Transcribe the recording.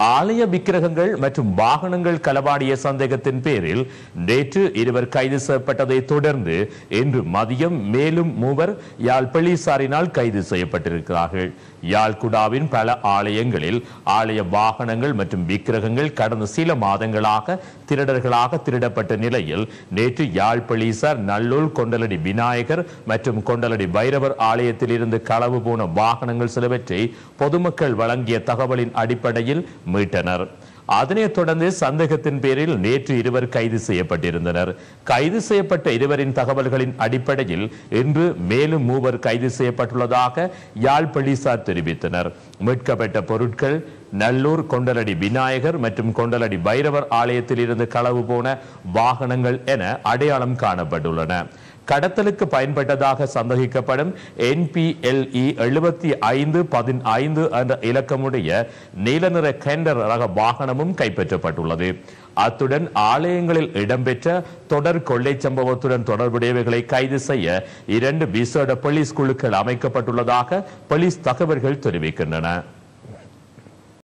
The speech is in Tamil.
ஆலய விக்கிரகங்கள் மற்றும் வாகனங்கள் களவாடிய சந்தேகத்தின் பேரில் நேற்று இருவர் கைது செய்யப்பட்டதை தொடர்ந்து இன்று மதியம் மேலும் மூவர் யாழ் போலீசாரினால் கைது செய்யப்பட்டிருக்கிறார்கள். யாழ்குடாவின் பல ஆலயங்களில் ஆலய வாகனங்கள் மற்றும் விக்கிரகங்கள் கடந்த சில மாதங்களாக திருடர்களாக திருடப்பட்ட நிலையில் நேற்று யாழ் போலீசார் நல்லூர் கொண்டலடி விநாயகர் மற்றும் கொண்டலடி பைரவர் ஆலயத்தில் இருந்து களவு போன வாகனங்கள் சிலவற்றை பொதுமக்கள் வழங்கிய தகவலின் அடிப்படையில் மீட்டனர். அதனைத் தொடர்ந்து சந்தேகத்தின் பேரில் நேற்று இருவர் கைது செய்யப்பட்டிருந்தனர். கைது செய்யப்பட்ட இருவரின் தகவல்களின் அடிப்படையில் இன்று மேலும் மூவர் கைது செய்யப்பட்டுள்ளதாக யாழ் போலீசார் தெரிவித்தனர். மீட்கப்பட்ட பொருட்கள் நல்லூர் கொண்டலடி விநாயகர் மற்றும் கொண்டலடி பைரவர் ஆலயத்தில் இருந்து களவு போன வாகனங்கள் என அடையாளம் காணப்பட்டுள்ளன. கடத்தலுக்கு பயன்பட்டதாக சந்தேகிக்கப்படும் NPLE 7515 என்ற இலக்கமுடைய நீல நிற கேண்டர் ரக வாகனமும் கைப்பற்றப்பட்டுள்ளது. அத்துடன் ஆலயங்களில் இடம்பெற்ற தொடர் கொள்ளை சம்பவத்துடன் தொடர்புடையவைகளை கைது செய்ய 2 விசேட போலீஸ் குழுக்கள் அமைக்கப்பட்டுள்ளதாக போலீஸ் தகவல்கள் தெரிவிக்கின்றன.